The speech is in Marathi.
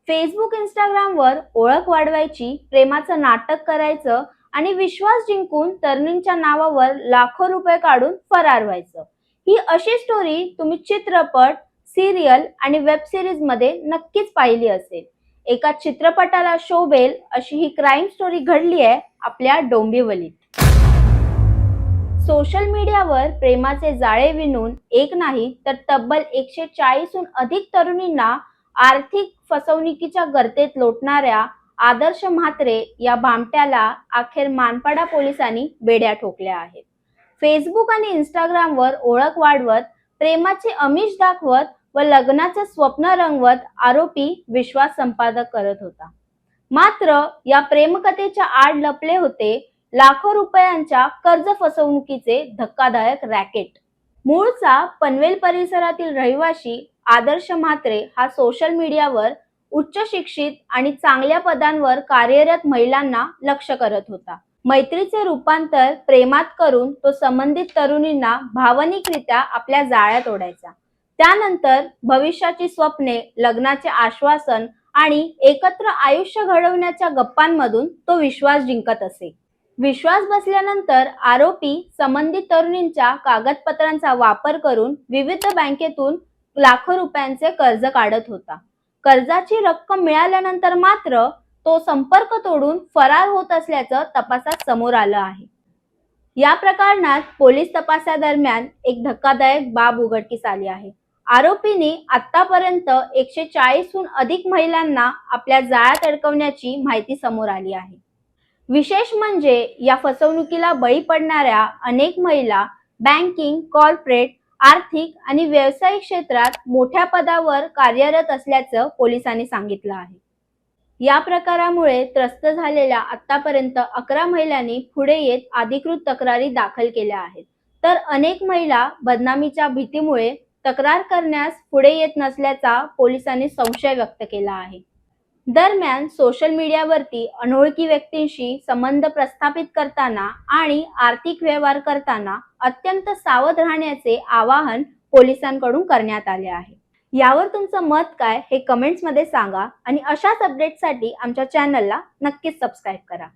फेसबुक, इंस्टाग्रामवर ओळख वाढवायची, प्रेमाचं नाटक करायचं आणि विश्वास जिंकून तरुणींच्या नावावर लाखो रुपये काढून फरार व्हायचं. ही अशी स्टोरी तुम्ही चित्रपट, सिरियल आणि वेब सिरीज मध्ये नक्कीच पाहिली असेल. एका चित्रपटाला शोभेल अशी ही क्राईम स्टोरी घडली आहे आपल्या डोंबिवलीत. सोशल मीडियावर प्रेमाचे जाळे विणून एक नाही तर तब्बल 140हून अधिक तरुणींना आर्थिक फसवणुकीच्या गर्तेत लोटणाऱ्या आदर्श म्हात्रे या भामट्याला अखेर मानपाडा पोलिसांनी बेड्या ठोकल्या आहेत. फेसबुक आणि इंस्टाग्रामवर ओळख वाढवत, प्रेमाचे आमिष दाखवत व लग्नाचे स्वप्न रंगवत आरोपी विश्वास संपादक करत होता. मात्र या प्रेमकथेच्या आड लपले होते लाखो रुपयांच्या कर्ज फसवणुकीचे धक्कादायक रॅकेट. मूळचा पनवेल परिसरातील रहिवासी आदर्श म्हात्रे हा सोशल मीडियावर उच्च शिक्षित आणि चांगल्या पदांवर कार्यरत महिलांना लक्ष करत होता. मैत्रीचे रूपांतर प्रेमात करून तो संबंधित तरुणींना भावनिकरित्या आपल्या जाळ्यात ओढायचा. त्यानंतर भविष्याची स्वप्ने, लग्नाचे आश्वासन आणि एकत्र आयुष्य घडवण्याच्या गप्पांमधून तो विश्वास जिंकत असे. विश्वास बसल्यानंतर आरोपी संबंधित तरुणींच्या कागदपत्रांचा वापर करून विविध बँकेतून लाखो रुपयांचे कर्ज काढत होता. कर्जाची रक्कम मिळाल्यानंतर मात्र तो संपर्क तोडून फरार होत असल्याचं तपासात समोर आलं आहे. या प्रकरणात पोलीस तपासादरम्यान एक धक्कादायक बाब उघडकीस आली आहे. आरोपींनी आतापर्यंत 140हून अधिक महिलांना आपल्या जाळ्यात अडकवण्याची माहिती समोर आली आहे. विशेष म्हणजे या फसवणुकीला बळी पडणाऱ्या अनेक महिला बँकिंग, कॉर्पोरेट, आर्थिक आणि व्यावसायिक क्षेत्रात मोठ्या पदावर कार्यरत असल्याचं पोलिसांनी सांगितलं आहे. या प्रकारामुळे त्रस्त झालेल्या आतापर्यंत 11 महिलांनी पुढे येत अधिकृत तक्रारी दाखल केल्या आहेत, तर अनेक महिला बदनामीच्या भीतीमुळे तक्रार करण्यास पुढे येत नसल्याचा पोलिसांनी संशय व्यक्त केला आहे. दरम्यान सोशल मीडियावरती अनोळखी व्यक्तींशी संबंध प्रस्थापित करताना आणि आर्थिक व्यवहार करताना अत्यंत सावध राहण्याचे आवाहन पोलिसांकडून करण्यात आले आहे. यावर तुमचं मत काय हे कमेंट्समध्ये सांगा आणि अशाच अपडेट्ससाठी आमच्या चॅनलला नक्कीच सबस्क्राईब करा.